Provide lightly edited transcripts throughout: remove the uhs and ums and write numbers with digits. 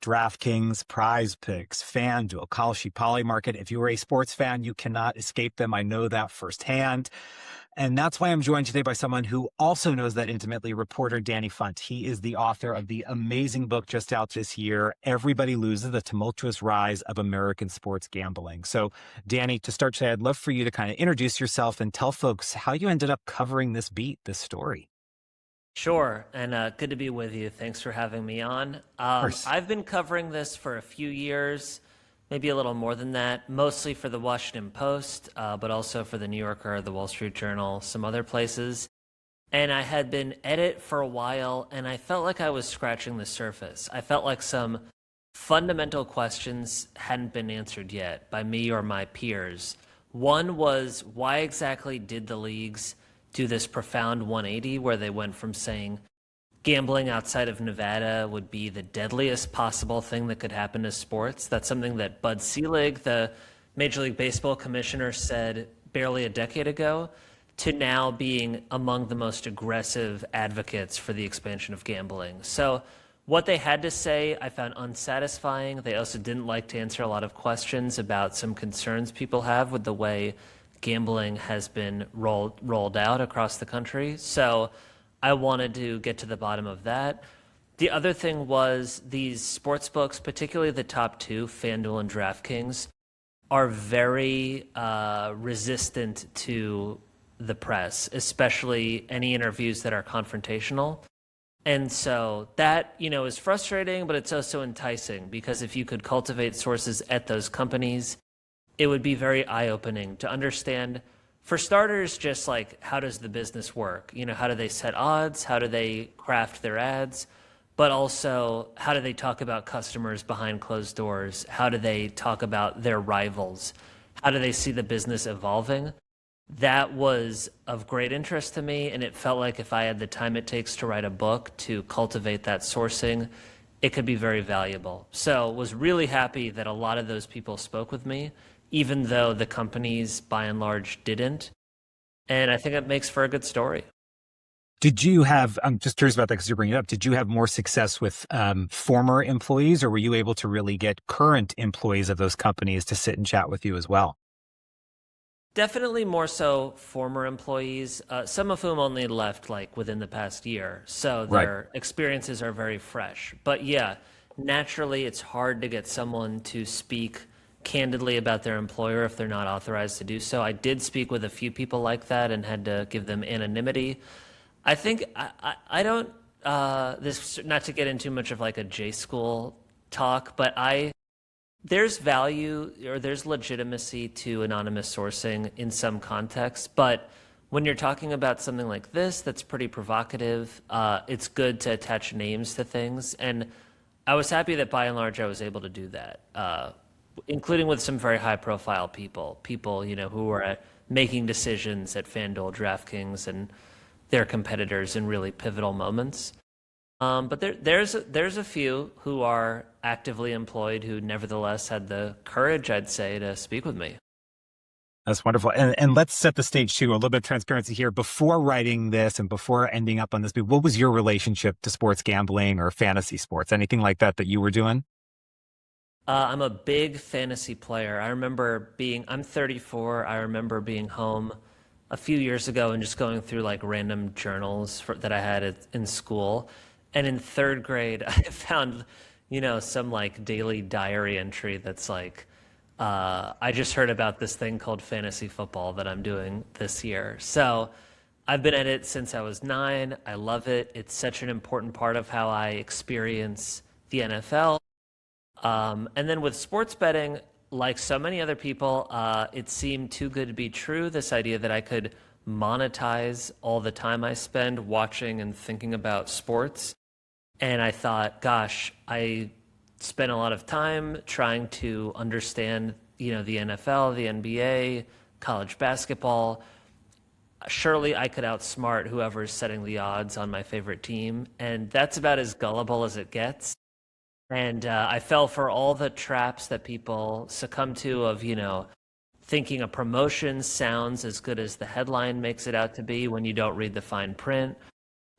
DraftKings, Prize Picks, FanDuel, Kalshi, Polymarket. If you are a sports fan, you cannot escape them. I know that firsthand. And that's why I'm joined today by someone who also knows that intimately, reporter Danny Funt. He is the author of the amazing book just out this year, Everybody Loses: The Tumultuous Rise of American Sports Gambling. So, Danny, to start today, I'd love for you to kind of introduce yourself and tell folks how you ended up covering this beat, this story. Sure, and good to be with you. Thanks for having me on. Of course. I've been covering this for a few years, maybe a little more than that, mostly for the Washington Post, but also for the New Yorker, the Wall Street Journal, some other places. And I had been at it for a while, and I felt like I was scratching the surface. I felt like some fundamental questions hadn't been answered yet by me or my peers. One was, why exactly did the leagues do this profound 180 where they went from saying gambling outside of Nevada would be the deadliest possible thing that could happen to sports? That's something that Bud Selig, the Major League Baseball commissioner, said barely a decade ago, to now being among the most aggressive advocates for the expansion of gambling. So what they had to say I found unsatisfying. They also didn't like to answer a lot of questions about some concerns people have with the way gambling has been rolled out across the country. So I wanted to get to the bottom of that. The other thing was these sports books, particularly the top two, FanDuel and DraftKings, are very resistant to the press, especially any interviews that are confrontational. And so that, is frustrating, but it's also enticing because if you could cultivate sources at those companies, it would be very eye-opening to understand, for starters, just like how does the business work? How do they set odds? How do they craft their ads? But also, how do they talk about customers behind closed doors? How do they talk about their rivals? How do they see the business evolving? That was of great interest to me, and it felt like if I had the time it takes to write a book to cultivate that sourcing, it could be very valuable. So was really happy that a lot of those people spoke with me, even though the companies by and large didn't. And I think it makes for a good story. Did you have, I'm just curious about that because you're bringing it up, did you have more success with former employees, or were you able to really get current employees of those companies to sit and chat with you as well? Definitely more so former employees, some of whom only left like within the past year. So their experiences are very fresh. But yeah, naturally it's hard to get someone to speak candidly about their employer if they're not authorized to do so. I did speak with a few people like that and had to give them anonymity. I think I don't, this, not to get into much of like a J school talk, but there's value or there's legitimacy to anonymous sourcing in some contexts, but when you're talking about something like this that's pretty provocative, it's good to attach names to things. And I was happy that by and large I was able to do that, including with some very high profile people, who were making decisions at FanDuel, DraftKings, and their competitors in really pivotal moments. But there's a few who are actively employed who nevertheless had the courage, I'd say, to speak with me. That's wonderful. And let's set the stage too, a little bit of transparency here. Before writing this and before ending up on this, what was your relationship to sports gambling or fantasy sports? Anything like that you were doing? I'm a big fantasy player. I'm 34. I remember being home a few years ago and just going through like random journals that I had in school. And in third grade, I found, some like daily diary entry that's like, I just heard about this thing called fantasy football that I'm doing this year. So I've been at it since I was 9. I love it. It's such an important part of how I experience the NFL. And then with sports betting, like so many other people, it seemed too good to be true, this idea that I could monetize all the time I spend watching and thinking about sports. And I thought, gosh, I spent a lot of time trying to understand, the NFL, the NBA, college basketball. Surely I could outsmart whoever's setting the odds on my favorite team. And that's about as gullible as it gets. And I fell for all the traps that people succumb to of, thinking a promotion sounds as good as the headline makes it out to be when you don't read the fine print,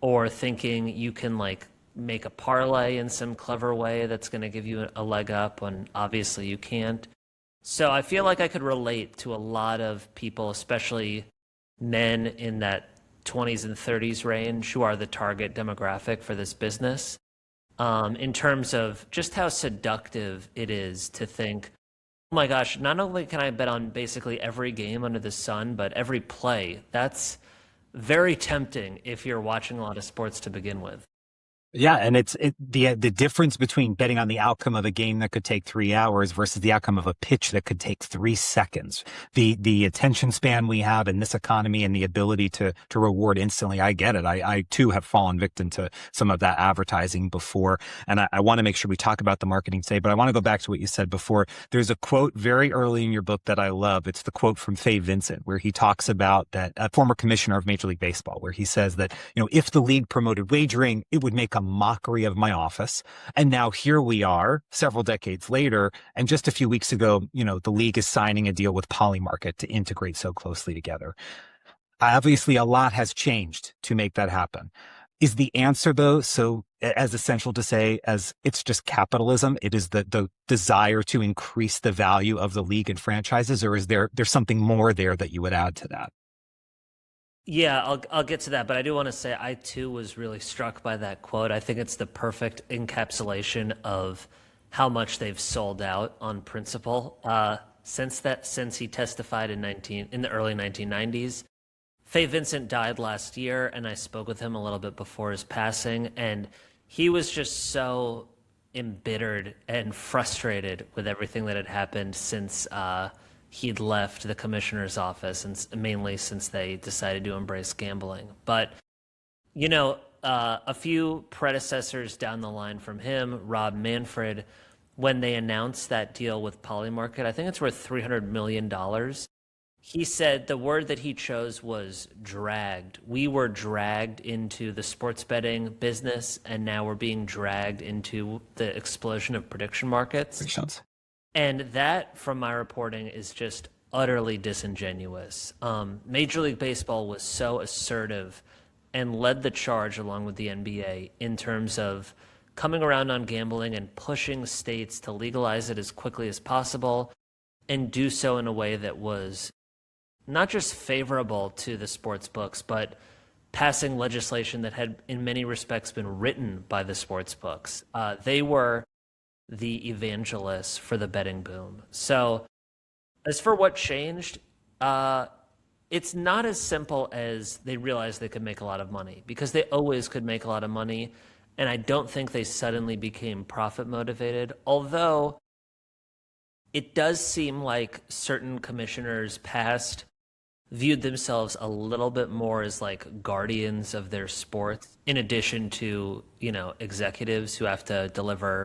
or thinking you can like make a parlay in some clever way that's going to give you a leg up when obviously you can't. So I feel like I could relate to a lot of people, especially men in that 20s and 30s range, who are the target demographic for this business, in terms of just how seductive it is to think, oh my gosh, not only can I bet on basically every game under the sun, but every play. That's very tempting if you're watching a lot of sports to begin with. Yeah, and the difference between betting on the outcome of a game that could take 3 hours versus the outcome of a pitch that could take 3 seconds. The attention span we have in this economy and the ability to reward instantly. I get it. I too have fallen victim to some of that advertising before, and I want to make sure we talk about the marketing today. But I want to go back to what you said before. There's a quote very early in your book that I love. It's the quote from Fay Vincent, where he talks about that former commissioner of Major League Baseball, where he says that, if the league promoted wagering, it would make a mockery of my office. And now here we are several decades later. And just a few weeks ago, the league is signing a deal with Polymarket to integrate so closely together. Obviously, a lot has changed to make that happen. Is the answer, though, so as essential to say as it's just capitalism? It is the desire to increase the value of the league and franchises, or is there's something more there that you would add to that? Yeah, I'll get to that, but I do want to say I too was really struck by that quote. I think it's the perfect encapsulation of how much they've sold out on principle since he testified in the early 1990s. Fay Vincent died last year, and I spoke with him a little bit before his passing, and he was just so embittered and frustrated with everything that had happened since he'd left the commissioner's office, and mainly since they decided to embrace gambling. But, a few predecessors down the line from him, Rob Manfred, when they announced that deal with Polymarket, I think it's worth $300 million. He said the word that he chose was dragged. We were dragged into the sports betting business, and now we're being dragged into the explosion of prediction markets. Predictions. And that, from my reporting, is just utterly disingenuous. Major League Baseball was so assertive and led the charge along with the NBA in terms of coming around on gambling and pushing states to legalize it as quickly as possible and do so in a way that was not just favorable to the sports books, but passing legislation that had in many respects been written by the sports books. They were the evangelists for the betting boom. So as for what changed, it's not as simple as they realized they could make a lot of money, because they always could make a lot of money. And I don't think they suddenly became profit motivated, although it does seem like certain commissioners past viewed themselves a little bit more as like guardians of their sports, in addition to, executives who have to deliver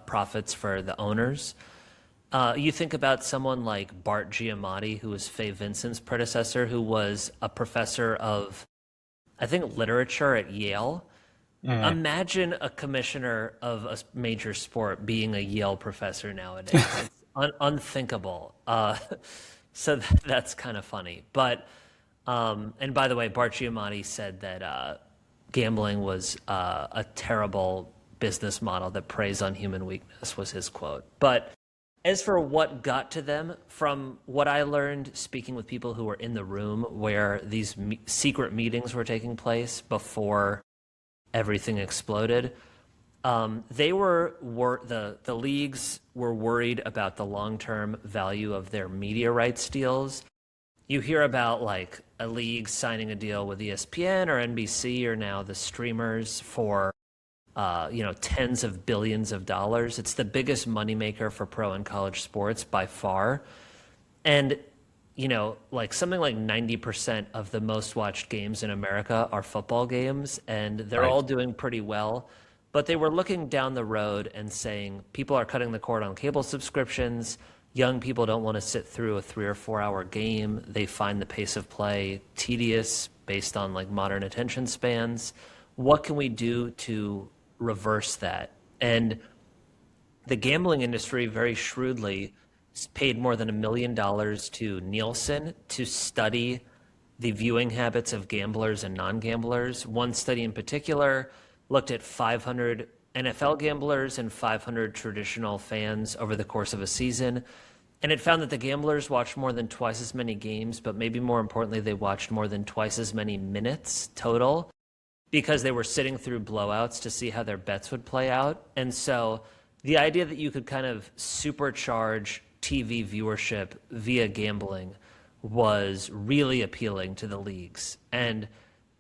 profits for the owners. You think about someone like Bart Giamatti, who was Fay Vincent's predecessor, who was a professor of, I think, literature at Yale. Imagine a commissioner of a major sport being a Yale professor nowadays. It's unthinkable. So that's kind of funny. But, and by the way, Bart Giamatti said that gambling was a terrible business model that preys on human weakness, was his quote. But as for what got to them, from what I learned speaking with people who were in the room where these secret meetings were taking place before everything exploded, the leagues were worried about the long-term value of their media rights deals. You hear about like a league signing a deal with ESPN or NBC, or now the streamers for tens of billions of dollars. It's the biggest moneymaker for pro and college sports by far. And, like something like 90% of the most watched games in America are football games, and they're all doing pretty well. But they were looking down the road and saying, people are cutting the cord on cable subscriptions. Young people don't want to sit through a 3 or 4 hour game. They find the pace of play tedious based on like modern attention spans. What can we do to reverse that? And the gambling industry very shrewdly paid more than $1 million to Nielsen to study the viewing habits of gamblers and non-gamblers. One study in particular looked at 500 NFL gamblers and 500 traditional fans over the course of a season. And it found that the gamblers watched more than twice as many games, but maybe more importantly, they watched more than twice as many minutes total because they were sitting through blowouts to see how their bets would play out. And so the idea that you could kind of supercharge TV viewership via gambling was really appealing to the leagues. And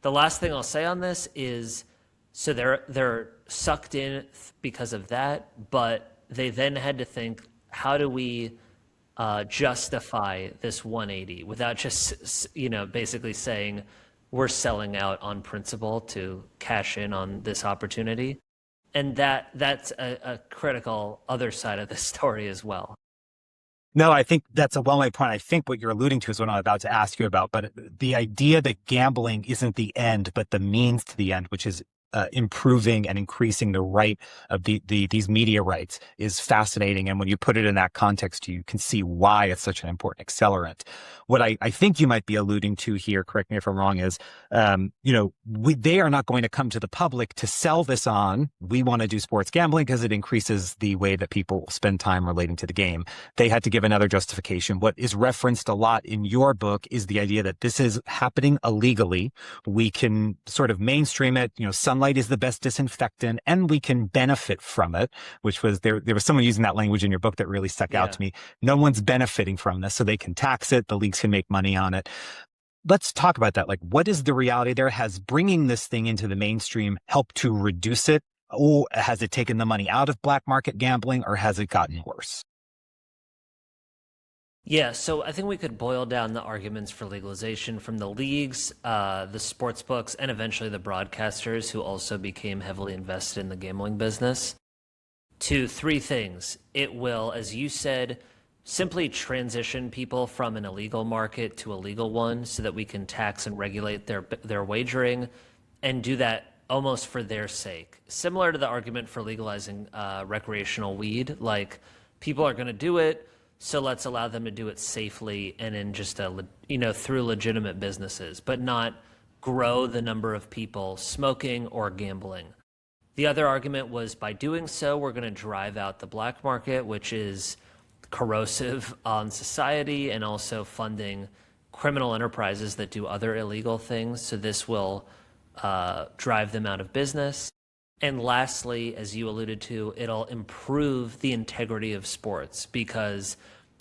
the last thing I'll say on this is, so they're sucked in because of that, but they then had to think, how do we justify this 180 without just, basically saying we're selling out on principle to cash in on this opportunity. And that's a critical other side of the story as well. No, I think that's a well-made point. I think what you're alluding to is what I'm about to ask you about. But the idea that gambling isn't the end, but the means to the end, which is improving and increasing the right of these media rights, is fascinating. And when you put it in that context, you can see why it's such an important accelerant. What I think you might be alluding to here, correct me if I'm wrong, is, they are not going to come to the public to sell this on. We want to do sports gambling because it increases the way that people spend time relating to the game. They had to give another justification. What is referenced a lot in your book is the idea that this is happening illegally. We can sort of mainstream it. Sunlight is the best disinfectant and we can benefit from it, which was there was someone using that language in your book that really stuck out to me. No one's benefiting from this, so they can tax it. The leagues can make money on it. Let's talk about that. Like, what is the reality there? Has bringing this thing into the mainstream helped to reduce it? Or has it taken the money out of black market gambling, or has it gotten worse? Yeah, so I think we could boil down the arguments for legalization from the leagues, the sports books, and eventually the broadcasters who also became heavily invested in the gambling business to three things. It will, as you said, simply transition people from an illegal market to a legal one so that we can tax and regulate their wagering and do that almost for their sake. Similar to the argument for legalizing recreational weed, like people are going to do it, so let's allow them to do it safely and in just through legitimate businesses, but not grow the number of people smoking or gambling. The other argument was by doing so, we're going to drive out the black market, which is corrosive on society and also funding criminal enterprises that do other illegal things. So this will drive them out of business. And lastly, as you alluded to, it'll improve the integrity of sports, because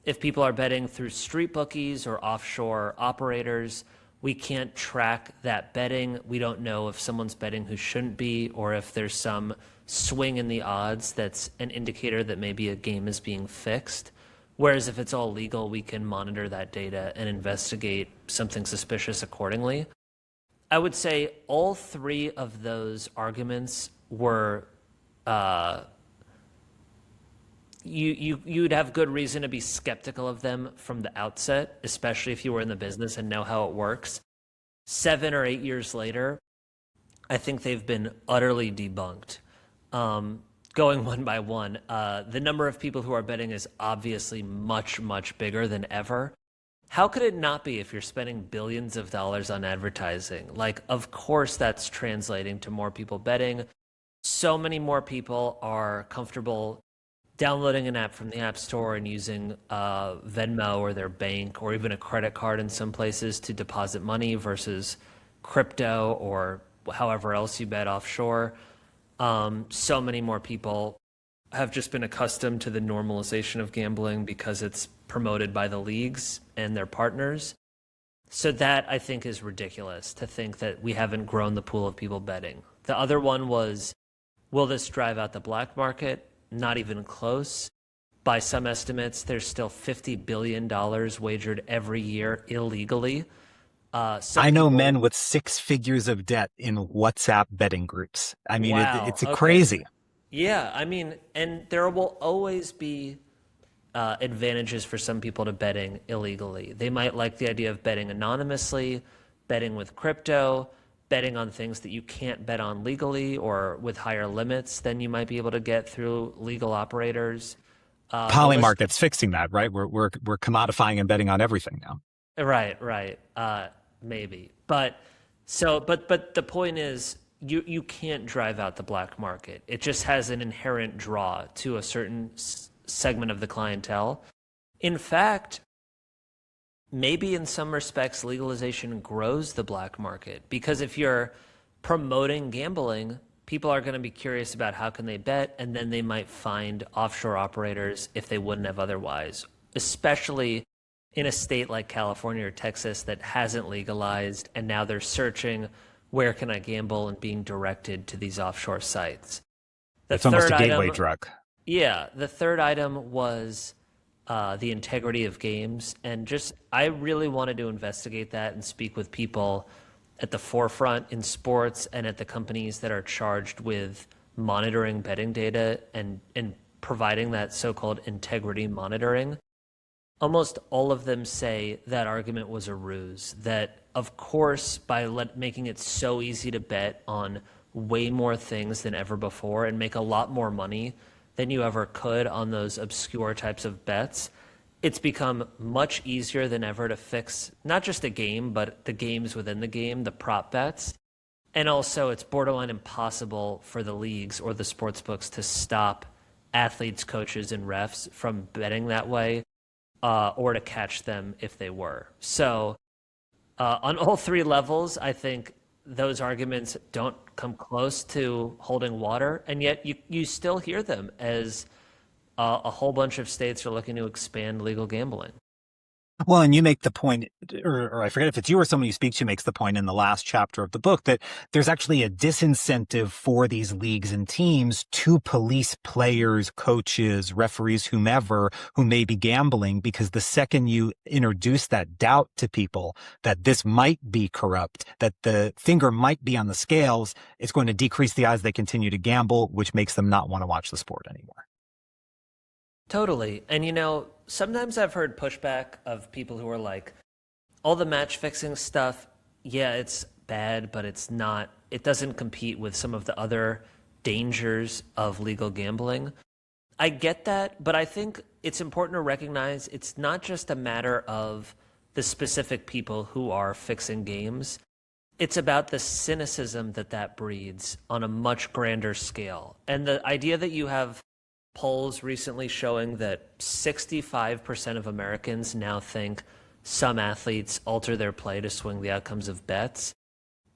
if people are betting through street bookies or offshore operators, we can't track that betting. We don't know if someone's betting who shouldn't be, or if there's some swing in the odds that's an indicator that maybe a game is being fixed. Whereas if it's all legal, we can monitor that data and investigate something suspicious accordingly. I would say all three of those arguments were you'd have good reason to be skeptical of them from the outset, especially if you were in the business and know how it works. 7 or 8 years later, I think they've been utterly debunked. Going one by one, the number of people who are betting is obviously much, much bigger than ever. How could it not be if you're spending billions of dollars on advertising? Like, of course that's translating to more people betting. So many more people are comfortable downloading an app from the App Store and using Venmo or their bank or even a credit card in some places to deposit money versus crypto or however else you bet offshore. So many more people have just been accustomed to the normalization of gambling because it's promoted by the leagues and their partners. So that, I think, is ridiculous to think that we haven't grown the pool of people betting. The other one was, will this drive out the black market? Not even close. By some estimates, there's still $50 billion wagered every year illegally. I know men with 6 figures of debt in WhatsApp betting groups. I mean, wow, it's okay. crazy. Yeah, I mean, and there will always be advantages for some people to betting illegally. They might like the idea of betting anonymously, betting with crypto, betting on things that you can't bet on legally or with higher limits than you might be able to get through legal operators. Polymarket's fixing that, right? We're commodifying and betting on everything now. Right. Maybe. But the point is, you can't drive out the black market. It just has an inherent draw to a certain segment of the clientele. In fact, maybe in some respects, legalization grows the black market because if you're promoting gambling, people are going to be curious about how can they bet, and then they might find offshore operators if they wouldn't have otherwise, especially in a state like California or Texas that hasn't legalized, and now they're searching where can I gamble and being directed to these offshore sites. It's almost a gateway drug. Yeah, the third item was the integrity of games. And just, I really wanted to investigate that and speak with people at the forefront in sports and at the companies that are charged with monitoring betting data and providing that so-called integrity monitoring. Almost all of them say that argument was a ruse, that of course, by making it so easy to bet on way more things than ever before and make a lot more money than you ever could on those obscure types of bets, it's become much easier than ever to fix not just a game, but the games within the game, the prop bets. And also, it's borderline impossible for the leagues or the sports books to stop athletes, coaches, and refs from betting that way, or to catch them if they were. So on all three levels, I think those arguments don't come close to holding water, and yet you still hear them as a whole bunch of states are looking to expand legal gambling. Well, and you make the point, or I forget if it's you or someone you speak to makes the point in the last chapter of the book that there's actually a disincentive for these leagues and teams to police players, coaches, referees, whomever who may be gambling, because the second you introduce that doubt to people that this might be corrupt, that the finger might be on the scales, it's going to decrease the odds they continue to gamble, which makes them not want to watch the sport anymore. Totally. And sometimes I've heard pushback of people who are like, all the match fixing stuff, yeah, it's bad, but it doesn't compete with some of the other dangers of legal gambling. I get that, but I think it's important to recognize it's not just a matter of the specific people who are fixing games. It's about the cynicism that breeds on a much grander scale. And the idea that you have polls recently showing that 65% of Americans now think some athletes alter their play to swing the outcomes of bets.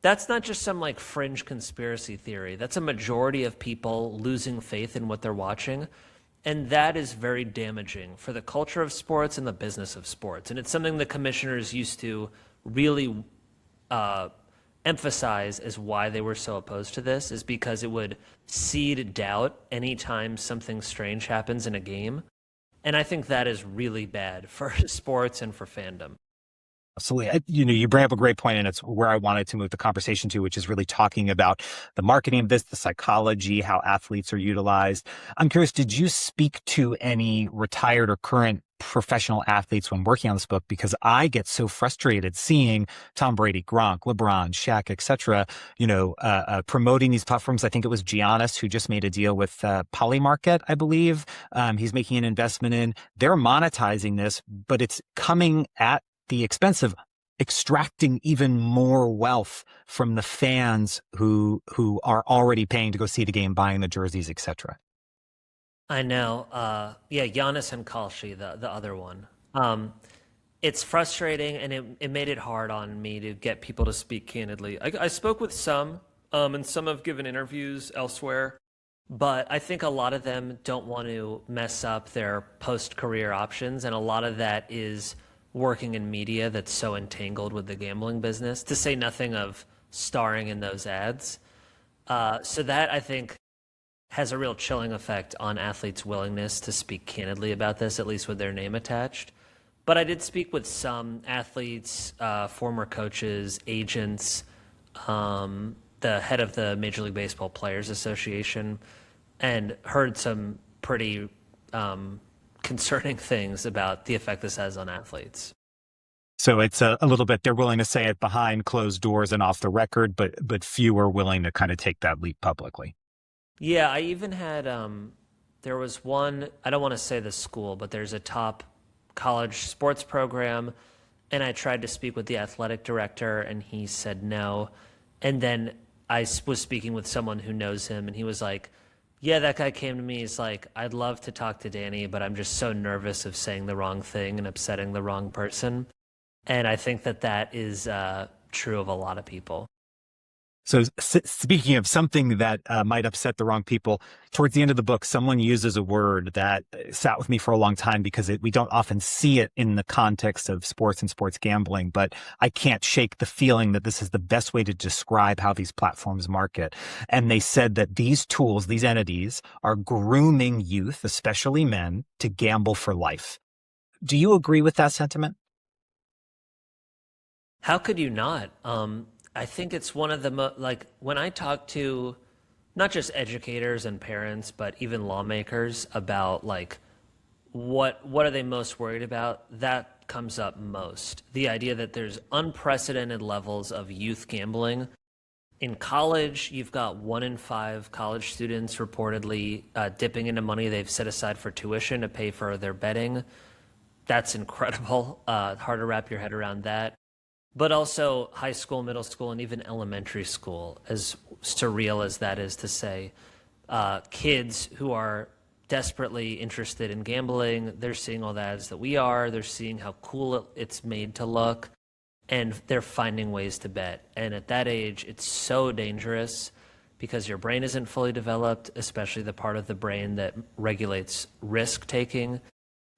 That's not just some fringe conspiracy theory. That's a majority of people losing faith in what they're watching. And that is very damaging for the culture of sports and the business of sports. And it's something the commissioners used to really emphasize as why they were so opposed to this, is because it would seed doubt anytime something strange happens in a game. And I think that is really bad for sports and for fandom. Absolutely. You bring up a great point, and it's where I wanted to move the conversation to, which is really talking about the marketing of this, the psychology, how athletes are utilized. I'm curious, did you speak to any retired or current professional athletes when working on this book? Because I get so frustrated seeing Tom Brady, Gronk, LeBron, Shaq, etc., promoting these platforms. I think it was Giannis who just made a deal with Polymarket, I believe. He's making an investment in. They're monetizing this, but it's coming at the expense of extracting even more wealth from the fans who are already paying to go see the game, buying the jerseys, etc. I know. Yeah, Giannis and Kalshi, the other one. It's frustrating, and it made it hard on me to get people to speak candidly. I spoke with some, and some have given interviews elsewhere, but I think a lot of them don't want to mess up their post-career options, and a lot of that is working in media that's so entangled with the gambling business, to say nothing of starring in those ads. So that, I think, has a real chilling effect on athletes' willingness to speak candidly about this, at least with their name attached. But I did speak with some athletes, former coaches, agents, the head of the Major League Baseball Players Association, and heard some pretty concerning things about the effect this has on athletes. So it's a little bit, they're willing to say it behind closed doors and off the record, but few are willing to kind of take that leap publicly. Yeah, I even had, there was one, I don't want to say the school, but there's a top college sports program, and I tried to speak with the athletic director, and he said no. And then was speaking with someone who knows him, and he was like, yeah, that guy came to me. He's like, I'd love to talk to Danny, but I'm just so nervous of saying the wrong thing and upsetting the wrong person. And I think that that is true of a lot of people. So speaking of something that might upset the wrong people, towards the end of the book, someone uses a word that sat with me for a long time because we don't often see it in the context of sports and sports gambling, but I can't shake the feeling that this is the best way to describe how these platforms market. And they said that these tools, these entities, are grooming youth, especially men, to gamble for life. Do you agree with that sentiment? How could you not? I think it's one of the like when I talk to not just educators and parents, but even lawmakers about like what are they most worried about? That comes up most. The idea that there's unprecedented levels of youth gambling. In college, you've got 1 in 5 college students reportedly dipping into money they've set aside for tuition to pay for their betting. That's incredible. Hard to wrap your head around that. But also high school, middle school, and even elementary school, as surreal as that is to say, kids who are desperately interested in gambling, they're seeing all the ads that we are, they're seeing how cool it's made to look, and they're finding ways to bet. And at that age, it's so dangerous because your brain isn't fully developed, especially the part of the brain that regulates risk taking,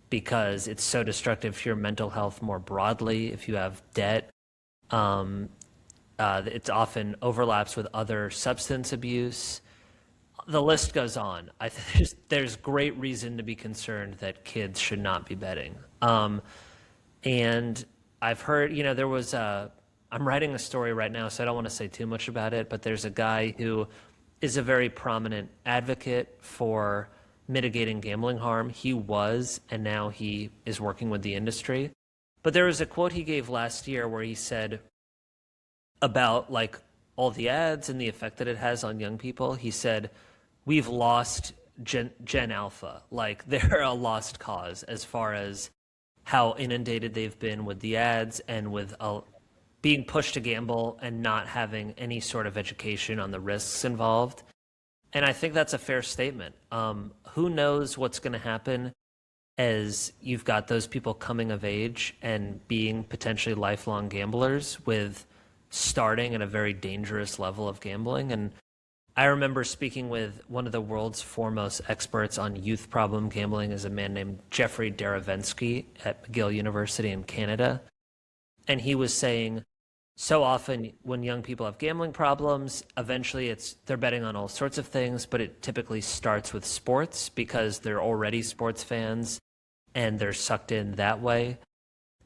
because it's so destructive to your mental health more broadly if you have debt. It often overlaps with other substance abuse. The list goes on. I think there's great reason to be concerned that kids should not be betting. And I've heard, there was I'm writing a story right now, so I don't want to say too much about it, but there's a guy who is a very prominent advocate for mitigating gambling harm. He was, and now he is working with the industry. But there was a quote he gave last year where he said about like all the ads and the effect that it has on young people. He said, we've lost Gen Alpha. Like they're a lost cause as far as how inundated they've been with the ads and with being pushed to gamble and not having any sort of education on the risks involved. And I think that's a fair statement. Who knows what's going to happen as you've got those people coming of age and being potentially lifelong gamblers with starting at a very dangerous level of gambling. And I remember speaking with one of the world's foremost experts on youth problem gambling is a man named Jeffrey Daravensky at McGill University in Canada. And he was saying, so often when young people have gambling problems, eventually they're betting on all sorts of things, but it typically starts with sports because they're already sports fans and they're sucked in that way.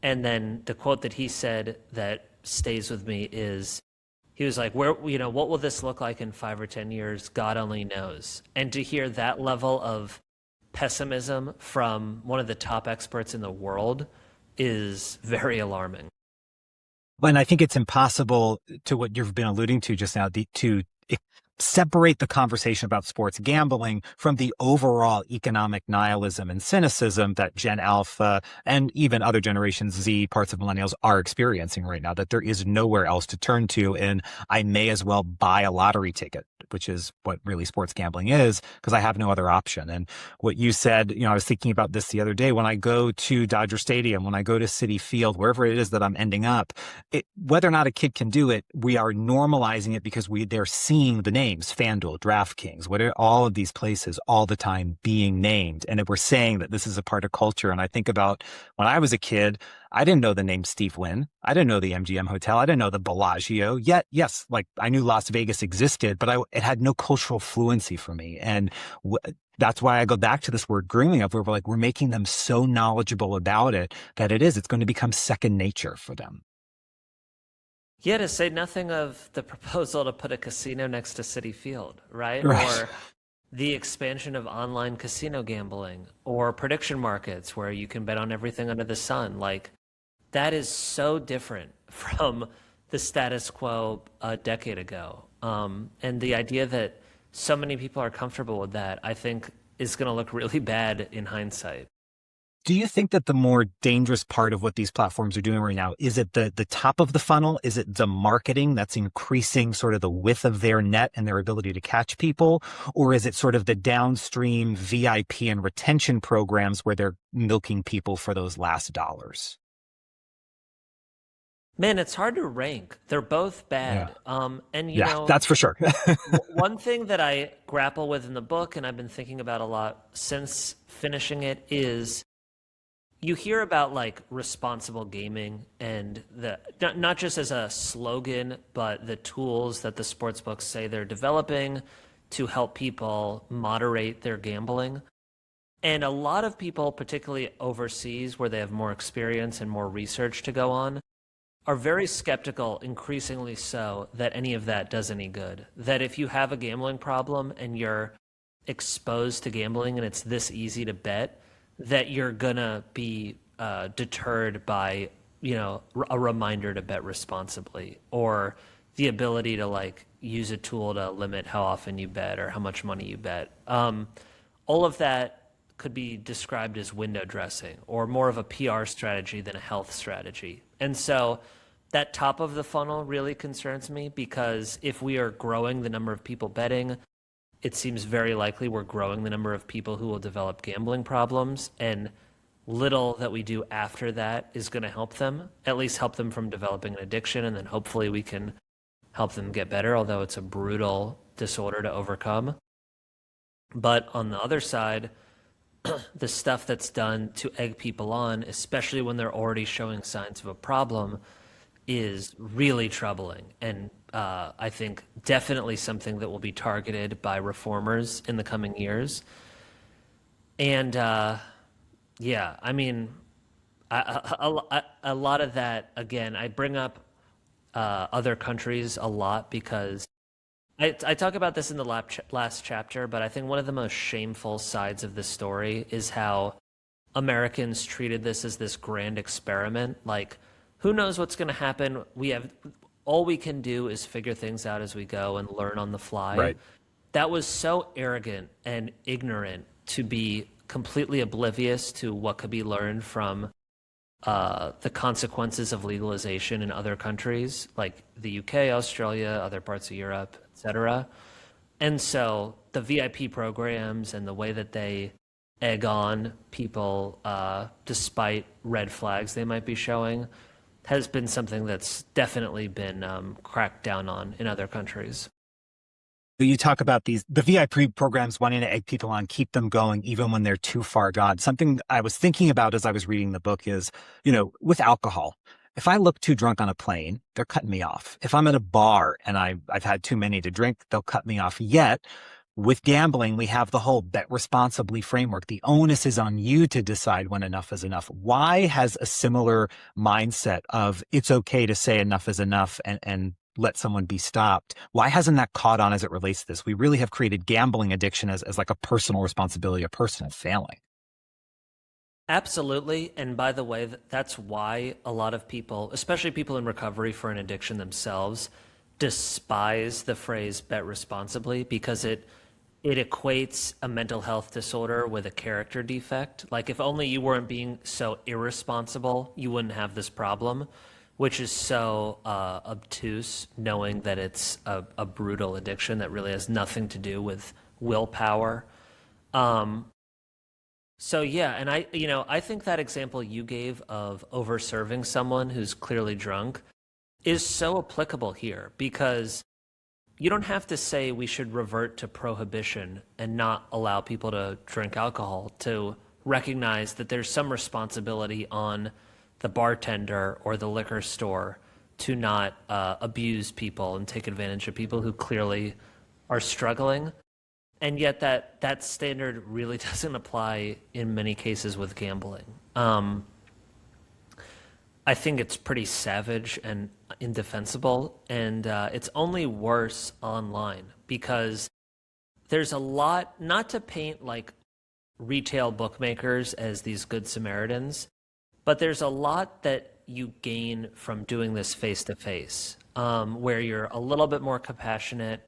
And then the quote that he said that stays with me is, he was like, what will this look like in 5 or 10 years? God only knows. And to hear that level of pessimism from one of the top experts in the world is very alarming. And I think it's impossible, to what you've been alluding to just now, to separate the conversation about sports gambling from the overall economic nihilism and cynicism that Gen Alpha and even other Generation Z, parts of millennials, are experiencing right now, that there is nowhere else to turn to, and I may as well buy a lottery ticket, which is what really sports gambling is, because I have no other option. And what you said, I was thinking about this the other day. When I go to Dodger Stadium, when I go to Citi Field, wherever it is that I'm ending up, whether or not a kid can do it, we are normalizing it because they're seeing the names, FanDuel, DraftKings, all of these places all the time being named. And if we're saying that this is a part of culture, and I think about when I was a kid, I didn't know the name Steve Wynn. I didn't know the MGM Hotel. I didn't know the Bellagio. Yet, yes, like I knew Las Vegas existed, but it had no cultural fluency for me. And that's why I go back to this word grooming, of where we're making them so knowledgeable about it that it's going to become second nature for them. Yeah, to say nothing of the proposal to put a casino next to Citi Field, right? Right. Or the expansion of online casino gambling or prediction markets where you can bet on everything under the sun. Like, that is so different from the status quo a decade ago. And the idea that so many people are comfortable with that, I think, is going to look really bad in hindsight. Do you think that the more dangerous part of what these platforms are doing right now, is it the top of the funnel? Is it the marketing that's increasing sort of the width of their net and their ability to catch people? Or is it sort of the downstream VIP and retention programs where they're milking people for those last dollars? Man, it's hard to rank. They're both Yeah. bad. And Yeah, that's for sure. one thing that I grapple with in the book, and I've been thinking about a lot since finishing it, is you hear about like responsible gaming and the not just as a slogan, but the tools that the sports books say they're developing to help people moderate their gambling. And a lot of people, particularly overseas where they have more experience and more research to go on, are very skeptical, increasingly so, that any of that does any good. That if you have a gambling problem and you're exposed to gambling and it's this easy to bet, that you're gonna be deterred by, a reminder to bet responsibly, or the ability to like use a tool to limit how often you bet or how much money you bet. All of that could be described as window dressing or more of a PR strategy than a health strategy. And so that top of the funnel really concerns me, because if we are growing the number of people betting, it seems very likely we're growing the number of people who will develop gambling problems, and little that we do after that is going to help them, at least help them from developing an addiction, and then hopefully we can help them get better, although it's a brutal disorder to overcome. But on the other side, the stuff that's done to egg people on, especially when they're already showing signs of a problem, is really troubling, and I think definitely something that will be targeted by reformers in the coming years. And yeah, I mean, a lot of that, again, I bring up other countries a lot because I talk about this in the last chapter, but I think one of the most shameful sides of this story is how Americans treated this as this grand experiment. Like, who knows what's going to happen? All we can do is figure things out as we go and learn on the fly. Right. That was so arrogant and ignorant, to be completely oblivious to what could be learned from the consequences of legalization in other countries like the UK, Australia, other parts of Europe, etc. And so the VIP programs and the way that they egg on people despite red flags they might be showing has been something that's definitely been cracked down on in other countries. You talk about the VIP programs wanting to egg people on, keep them going even when they're too far gone. Something I was thinking about as I was reading the book is, with alcohol, if I look too drunk on a plane, they're cutting me off. If I'm at a bar and I've had too many to drink, they'll cut me off. Yet with gambling, we have the whole bet responsibly framework. The onus is on you to decide when enough is enough. Why has a similar mindset of it's okay to say enough is enough and let someone be stopped? Why hasn't that caught on as it relates to this? We really have created gambling addiction as like a personal responsibility, a personal failing. Absolutely. And by the way, that's why a lot of people, especially people in recovery for an addiction themselves, despise the phrase bet responsibly, because it equates a mental health disorder with a character defect. Like, if only you weren't being so irresponsible, you wouldn't have this problem, which is so obtuse, knowing that it's a brutal addiction that really has nothing to do with willpower. So yeah, and I think that example you gave of over-serving someone who's clearly drunk is so applicable here, because you don't have to say we should revert to prohibition and not allow people to drink alcohol to recognize that there's some responsibility on the bartender or the liquor store to not abuse people and take advantage of people who clearly are struggling. And yet that standard really doesn't apply in many cases with gambling. I think it's pretty savage and indefensible, and it's only worse online, because there's a lot, not to paint like retail bookmakers as these good Samaritans, but there's a lot that you gain from doing this face to face, where you're a little bit more compassionate.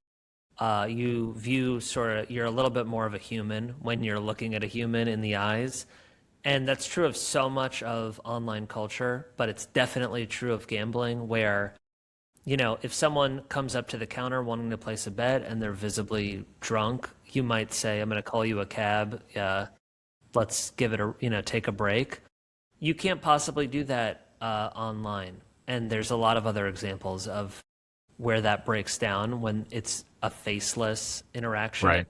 You view you're a little bit more of a human when you're looking at a human in the eyes. And that's true of so much of online culture, but it's definitely true of gambling where, if someone comes up to the counter wanting to place a bet and they're visibly drunk, you might say, I'm going to call you a cab. Let's give it take a break. You can't possibly do that online. And there's a lot of other examples of where that breaks down when it's a faceless interaction. Right.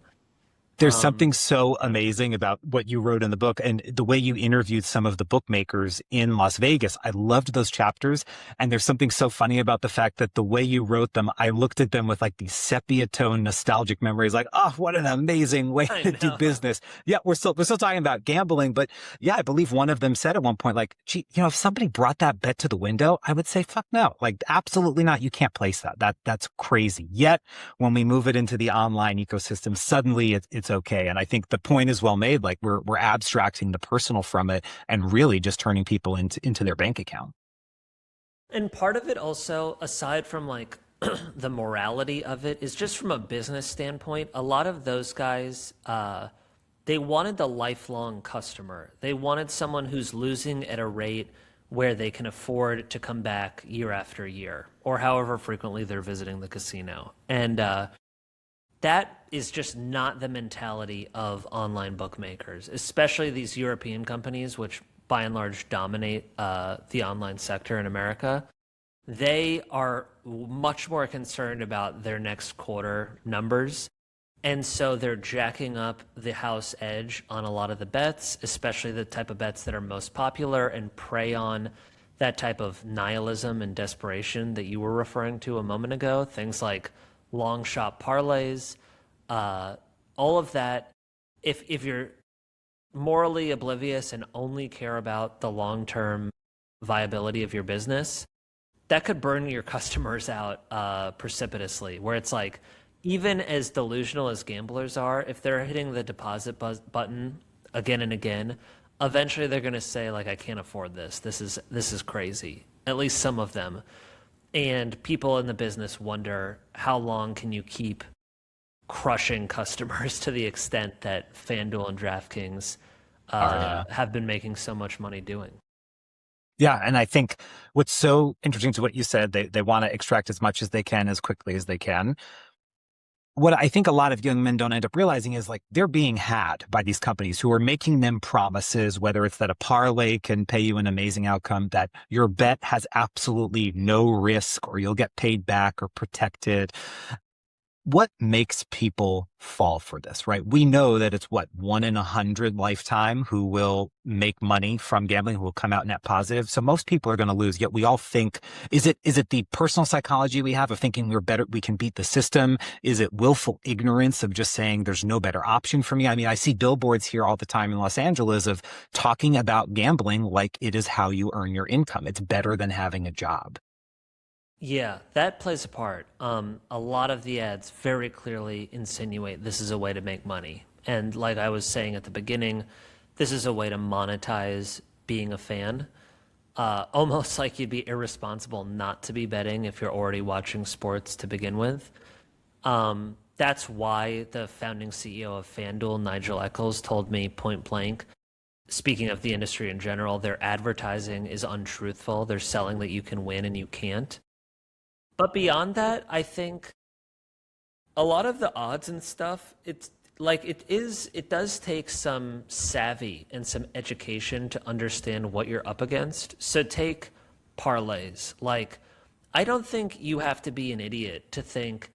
There's something so amazing about what you wrote in the book and the way you interviewed some of the bookmakers in Las Vegas. I loved those chapters. And there's something so funny about the fact that the way you wrote them, I looked at them with like these sepia tone nostalgic memories, like, oh, what an amazing way to do business. Yeah, we're still talking about gambling, but yeah, I believe one of them said at one point, like, gee, if somebody brought that bet to the window, I would say, fuck no, like, absolutely not. You can't place that. That's crazy. Yet when we move it into the online ecosystem, suddenly it's okay. And I think the point is well made. Like we're abstracting the personal from it and really just turning people into their bank account. And part of it also, aside from like the morality of it, is just from a business standpoint. A lot of those guys, they wanted the lifelong customer. They wanted someone who's losing at a rate where they can afford to come back year after year, or however frequently they're visiting the casino. And that is just not the mentality of online bookmakers, especially these European companies, which by and large dominate the online sector in America. They are much more concerned about their next quarter numbers. And so they're jacking up the house edge on a lot of the bets, especially the type of bets that are most popular and prey on that type of nihilism and desperation that you were referring to a moment ago. Things like long shot parlays, all of that. If you're morally oblivious and only care about the long-term viability of your business, that could burn your customers out precipitously, where it's like, even as delusional as gamblers are, if they're hitting the deposit button again and again, eventually they're going to say, like, I can't afford this. This is crazy. At least some of them. And people in the business wonder, how long can you keep crushing customers to the extent that FanDuel and DraftKings have been making so much money doing? Yeah. And I think what's so interesting to what you said, they want to extract as much as they can, as quickly as they can. What I think a lot of young men don't end up realizing is like they're being had by these companies who are making them promises, whether it's that a parlay can pay you an amazing outcome, that your bet has absolutely no risk or you'll get paid back or protected. What makes people fall for this, right? We know that it's 1 in 100 lifetime who will make money from gambling, who will come out net positive. So most people are going to lose. Yet we all think, is it the personal psychology we have of thinking we're better, we can beat the system? Is it willful ignorance of just saying there's no better option for me? I mean, I see billboards here all the time in Los Angeles of talking about gambling like it is how you earn your income. It's better than having a job. Yeah, that plays a part. A lot of the ads very clearly insinuate this is a way to make money. And like I was saying at the beginning, this is a way to monetize being a fan. Almost like you'd be irresponsible not to be betting if you're already watching sports to begin with. That's why the founding CEO of FanDuel, Nigel Eccles, told me point blank, speaking of the industry in general, their advertising is untruthful. They're selling that you can win and you can't. But beyond that, I think a lot of the odds and stuff, it does take some savvy and some education to understand what you're up against. So take parlays. Like, I don't think you have to be an idiot to think,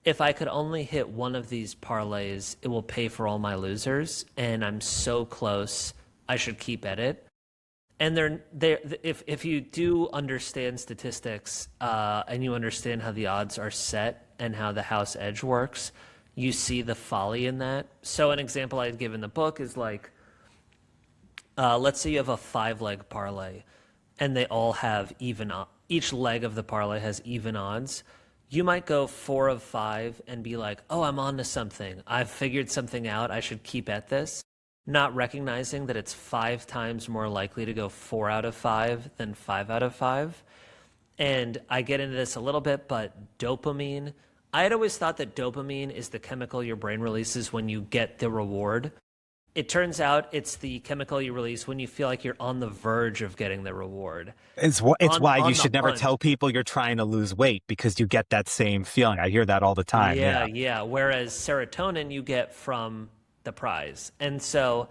if I could only hit one of these parlays, it will pay for all my losers, and I'm so close, I should keep at it. And if you do understand statistics and you understand how the odds are set and how the house edge works, you see the folly in that. So an example I'd give in the book is like, let's say you have a 5-leg parlay and they all have each leg of the parlay has even odds. You might go 4 of 5 and be like, oh, I'm on to something. I've figured something out. I should keep at this. Not recognizing that it's 5 times more likely to go 4 out of 5 than 5 out of 5. And I get into this a little bit, but dopamine, I had always thought that dopamine is the chemical your brain releases when you get the reward. It turns out it's the chemical you release when you feel like you're on the verge of getting the reward. It's why you On the should never hunt. tell people you're trying to lose weight because you get that same feeling. I hear that all the time. Yeah, Yeah. yeah. Whereas serotonin you get from the prize. And so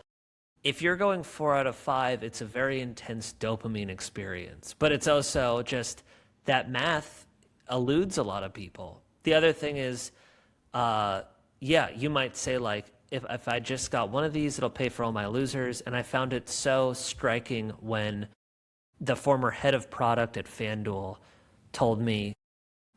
if you're going 4 out of 5, it's a very intense dopamine experience. But it's also just that math eludes a lot of people. The other thing is, yeah, you might say like, if I just got one of these, it'll pay for all my losers. And I found it so striking when the former head of product at FanDuel told me,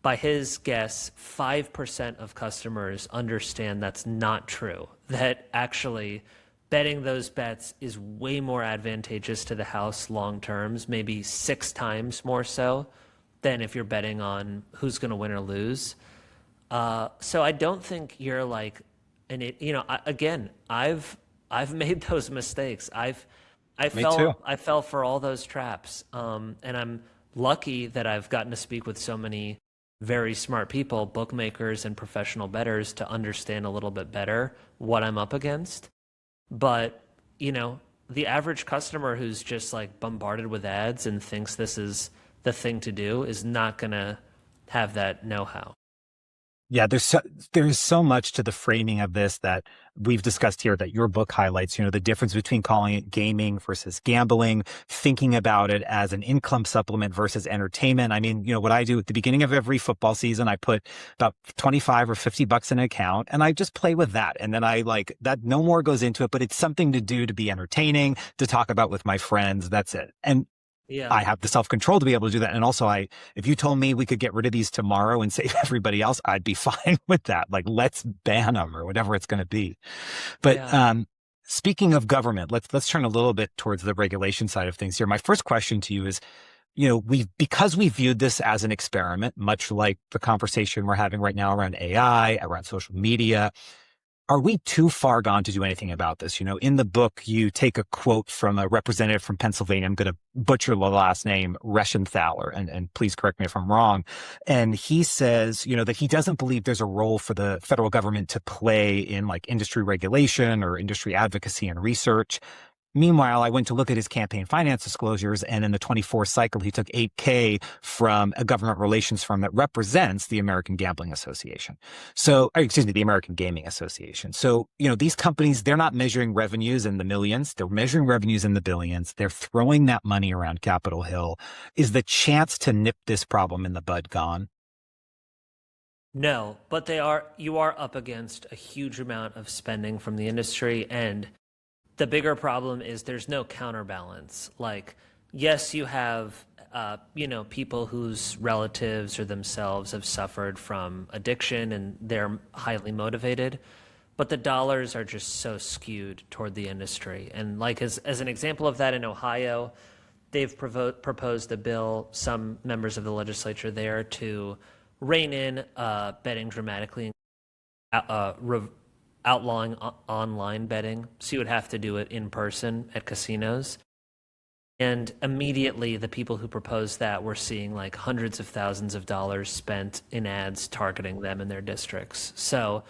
by his guess, 5% of customers understand that's not true. That actually betting those bets is way more advantageous to the house long terms, maybe 6 times more so than if you're betting on who's going to win or lose. So I don't think you're like, and it, again, I've made those mistakes. I Me too. fell for all those traps, and I'm lucky that I've gotten to speak with so many very smart people, bookmakers and professional bettors, to understand a little bit better what I'm up against. But the average customer who's just like bombarded with ads and thinks this is the thing to do is not gonna have that know-how. Yeah, there's so much to the framing of this that we've discussed here that your book highlights, the difference between calling it gaming versus gambling, thinking about it as an income supplement versus entertainment. I mean, what I do at the beginning of every football season, I put about 25 or $50 in an account and I just play with that. And then I like that no more goes into it, but it's something to do to be entertaining, to talk about with my friends. That's it. And Yeah, I have the self-control to be able to do that. And also if you told me we could get rid of these tomorrow and save everybody else, I'd be fine with that. Like, let's ban them or whatever it's going to be. But, yeah. speaking of government, let's turn a little bit towards the regulation side of things here. My first question to you is, because we viewed this as an experiment, much like the conversation we're having right now around AI, around social media, are we too far gone to do anything about this? In the book, you take a quote from a representative from Pennsylvania. I'm going to butcher the last name, Reschenthaler, and please correct me if I'm wrong. And he says, that he doesn't believe there's a role for the federal government to play in like industry regulation or industry advocacy and research. Meanwhile, I went to look at his campaign finance disclosures, and in the 24 cycle, he took $8K from a government relations firm that represents the American Gambling Association. So, excuse me, the American Gaming Association. So, these companies, they're not measuring revenues in the millions. They're measuring revenues in the billions. They're throwing that money around Capitol Hill. Is the chance to nip this problem in the bud gone? No, but you are up against a huge amount of spending from the industry, and the bigger problem is there's no counterbalance. Like, yes, you have, people whose relatives or themselves have suffered from addiction and they're highly motivated, but the dollars are just so skewed toward the industry. And like, as an example of that, in Ohio, they've proposed a bill, some members of the legislature there, to rein in betting dramatically, uh, outlawing online betting. So you would have to do it in person at casinos. And immediately, the people who proposed that were seeing like hundreds of thousands of dollars spent in ads targeting them in their districts. So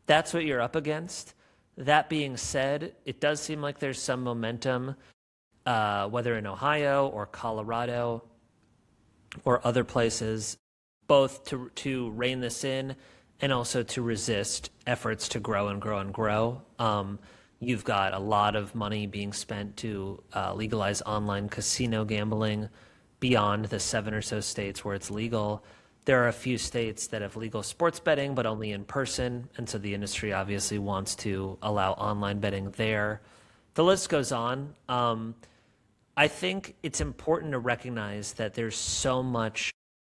that's what you're up against. That being said, it does seem like there's some momentum, whether in Ohio or Colorado or other places, both to rein this in and also to resist efforts to grow and grow and grow. You've got a lot of money being spent to legalize online casino gambling beyond the 7 or so states where it's legal. There are a few states that have legal sports betting, but only in person. And so the industry obviously wants to allow online betting there. The list goes on. I think it's important to recognize that there's so much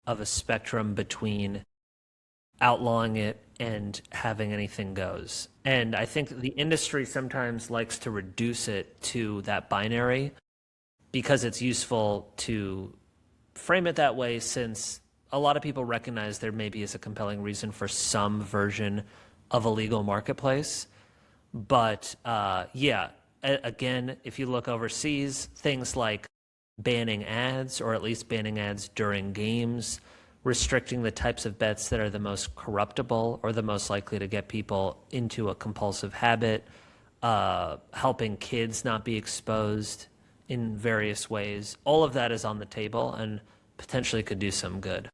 of a spectrum between outlawing it and having anything goes. And I think that the industry sometimes likes to reduce it to that binary because it's useful to frame it that way, since a lot of people recognize there maybe is a compelling reason for some version of a legal marketplace. But yeah, again, if you look overseas, things like banning ads, or at least banning ads during games, restricting the types of bets that are the most corruptible or the most likely to get people into a compulsive habit, helping kids not be exposed in various ways. All of that is on the table and potentially could do some good.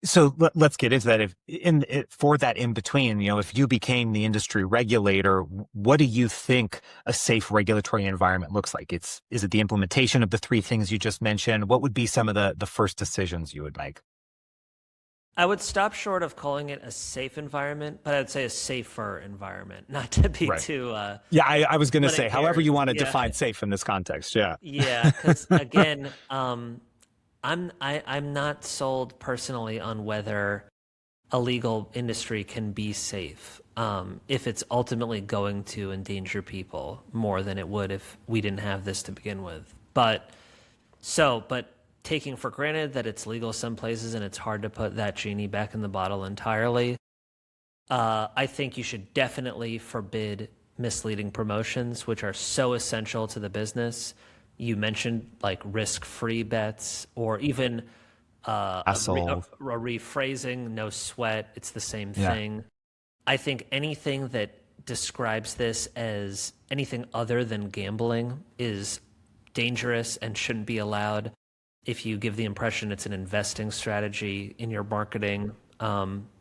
So let's get into that. For that in between, if you became the industry regulator, what do you think a safe regulatory environment looks like? Is it the implementation of the three things you just mentioned? What would be some of the first decisions you would make? I would stop short of calling it a safe environment, but I would say a safer environment, not to be Right. too Yeah, I was going to split say, however you hairs. want to Yeah. define safe in this context. Yeah. Yeah, because again, I'm not sold personally on whether a legal industry can be safe, if it's ultimately going to endanger people more than it would if we didn't have this to begin with. But taking for granted that it's legal some places and it's hard to put that genie back in the bottle entirely, I think you should definitely forbid misleading promotions, which are so essential to the business. You mentioned like risk-free bets or even Asshole. a rephrasing, no sweat. It's the same Yeah. thing. I think anything that describes this as anything other than gambling is dangerous and shouldn't be allowed. If you give the impression it's an investing strategy in your marketing,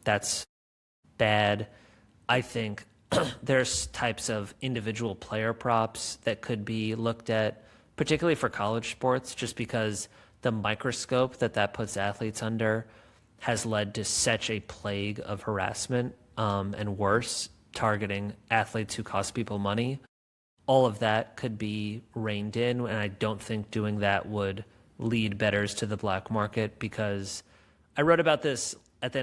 that's bad. I think there's types of individual player props that could be looked at, particularly for college sports, just because the microscope that puts athletes under has led to such a plague of harassment, and worse, targeting athletes who cost people money. All of that could be reined in, and I don't think doing that would lead bettors to the black market, because I wrote about this at the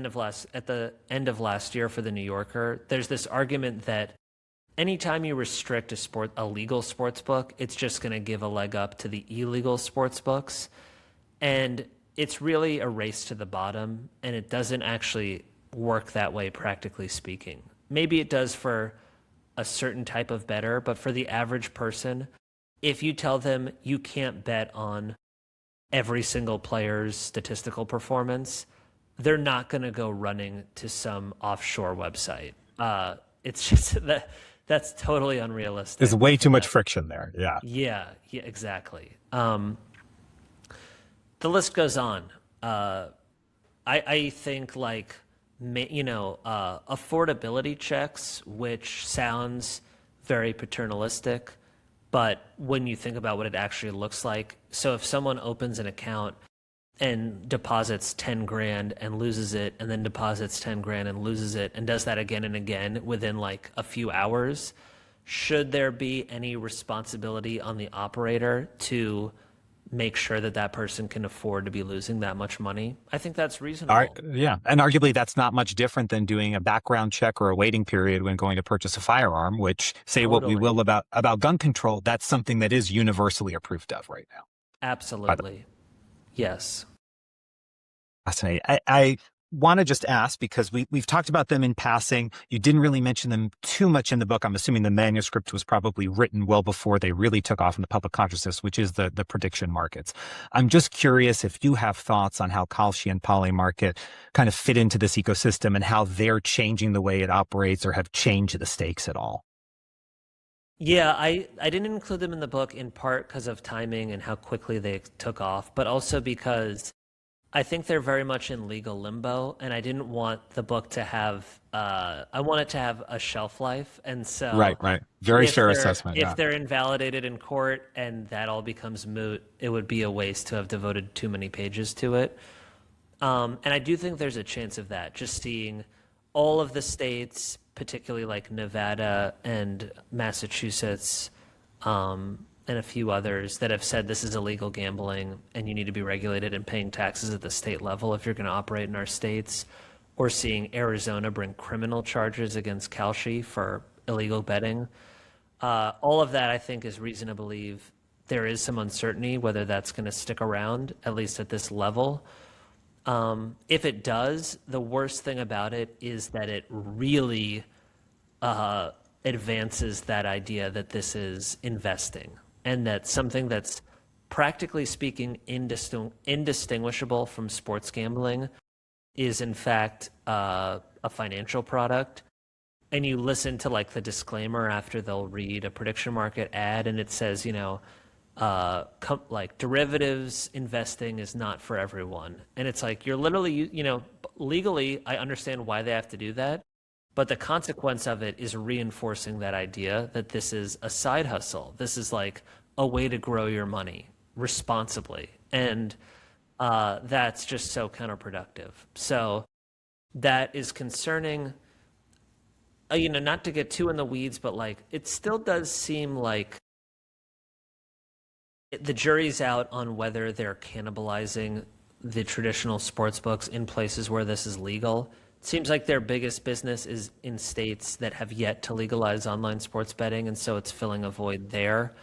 end of last year for the New Yorker. There's this argument that anytime you restrict a legal sports book, it's just going to give a leg up to the illegal sports books. And it's really a race to the bottom, and it doesn't actually work that way, practically speaking. Maybe it does for a certain type of bettor, but for the average person, if you tell them you can't bet on every single player's statistical performance, they're not going to go running to some offshore website. It's just that's totally unrealistic. There's way too much friction there. Yeah. Yeah, exactly. The list goes on. I think affordability checks, which sounds very paternalistic, but when you think about what it actually looks like, so if someone opens an account and deposits 10 grand and loses it, and then deposits 10 grand and loses it, and does that again and again within like a few hours, should there be any responsibility on the operator to make sure that person can afford to be losing that much money? I think that's reasonable. Yeah. And arguably, that's not much different than doing a background check or a waiting period when going to purchase a firearm, which, say what we will about gun control, that's something that is universally approved of right now. Absolutely. Yes. Fascinating. I want to just ask, because we've talked about them in passing. You didn't really mention them too much in the book. I'm assuming the manuscript was probably written well before they really took off in the public consciousness, which is the prediction markets. I'm just curious if you have thoughts on how Kalshi and Polymarket kind of fit into this ecosystem and how they're changing the way it operates or have changed the stakes at all. Yeah, I didn't include them in the book in part because of timing and how quickly they took off, but also because I think they're very much in legal limbo, and I didn't want the book to have, I want it to have a shelf life. And so, right. Very fair assessment. If they're invalidated in court and that all becomes moot, it would be a waste to have devoted too many pages to it. And I do think there's a chance of that, just seeing all of the states, particularly like Nevada and Massachusetts, and a few others that have said this is illegal gambling and you need to be regulated and paying taxes at the state level if you're going to operate in our states, or seeing Arizona bring criminal charges against Kalshi for illegal betting. All of that, I think, is reason to believe there is some uncertainty whether that's going to stick around, at least at this level. If it does, the worst thing about it is that it really advances that idea that this is investing, and that something that's practically speaking indistinguishable from sports gambling is in fact a financial product. and you listen to like the disclaimer after they'll read a prediction market ad, and it says, like derivatives investing is not for everyone. And it's like you're literally, legally, I understand why they have to do that, but the consequence of it is reinforcing that idea that this is a side hustle. This is like a way to grow your money responsibly. And that's just so counterproductive. So that is concerning. Not to get too in the weeds, but like it still does seem like the jury's out on whether they're cannibalizing the traditional sports books in places where this is legal. It seems like their biggest business is in states that have yet to legalize online sports betting, and so it's filling a void there.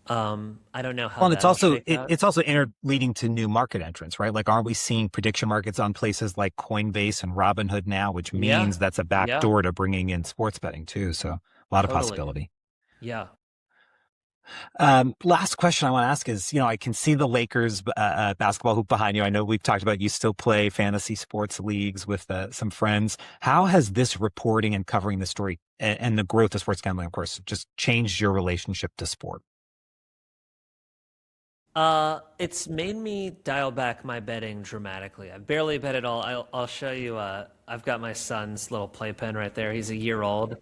I don't know how Well, and that'll shake out. it's also leading to new market entrants, right? Like, aren't we seeing prediction markets on places like Coinbase and Robinhood now, which Yeah, means that's a yeah, backdoor to bringing in sports betting too. So a lot of totally. possibility. Yeah. Last question I want to ask is, I can see the Lakers basketball hoop behind you. I know we've talked about you still play fantasy sports leagues with some friends. How has this reporting and covering the story and the growth of sports gambling, of course, just changed your relationship to sport? It's made me dial back my betting dramatically. I barely bet at all. I'll show you. I've got my son's little playpen right there. He's a year old.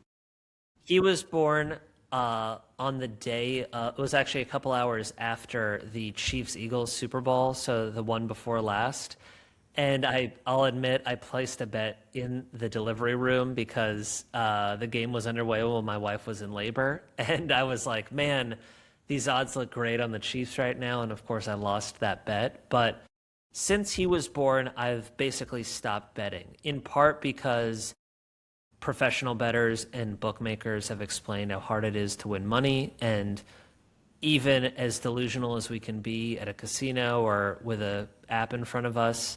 He was born on the day. It was actually a couple hours after the Chiefs-Eagles Super Bowl, so the one before last. And I'll admit, I placed a bet in the delivery room because the game was underway while my wife was in labor. And I was like, man, these odds look great on the Chiefs right now. And of course, I lost that bet. But since he was born, I've basically stopped betting, in part because professional bettors and bookmakers have explained how hard it is to win money. And even as delusional as we can be at a casino or with an app in front of us,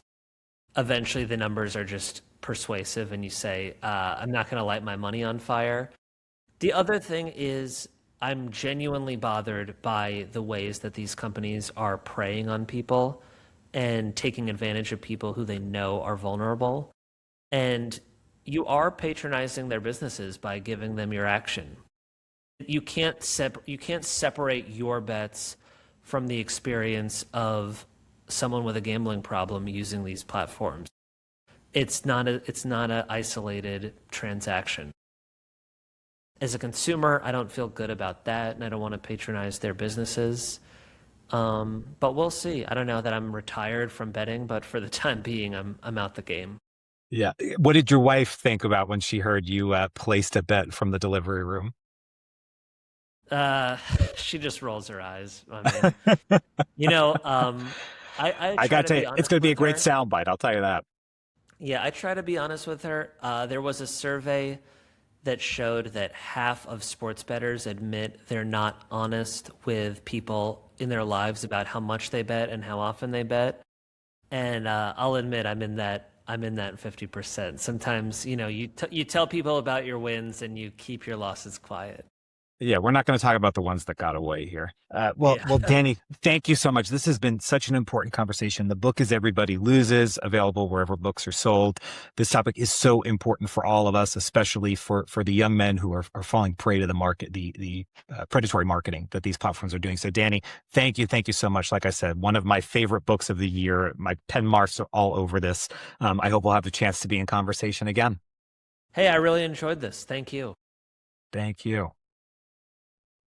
eventually the numbers are just persuasive and you say, I'm not going to light my money on fire. The other thing is, I'm genuinely bothered by the ways that these companies are preying on people and taking advantage of people who they know are vulnerable. And you are patronizing their businesses by giving them your action. You can't separate your bets from the experience of someone with a gambling problem using these platforms. It's not a isolated transaction. As a consumer, I don't feel good about that, and I don't want to patronize their businesses. But we'll see. I don't know that I'm retired from betting, but for the time being, I'm out the game. Yeah. What did your wife think about when she heard you placed a bet from the delivery room? Uh, she just rolls her eyes. I mean, I I try got to to tell be you, it's honest going to be a with great her. soundbite. I'll tell you that. Yeah, I try to be honest with her. There was a survey that showed that half of sports bettors admit they're not honest with people in their lives about how much they bet and how often they bet. And I'll admit I'm in that 50%. Sometimes, you tell people about your wins and you keep your losses quiet. Yeah, we're not going to talk about the ones that got away here. Yeah. Danny, thank you so much. This has been such an important conversation. The book is Everybody Loses, available wherever books are sold. This topic is so important for all of us, especially for the young men who are falling prey to the market, the predatory marketing that these platforms are doing. So, Danny, thank you so much. Like I said, one of my favorite books of the year. My pen marks are all over this. I hope we'll have the chance to be in conversation again. Hey, I really enjoyed this. Thank you. Thank you.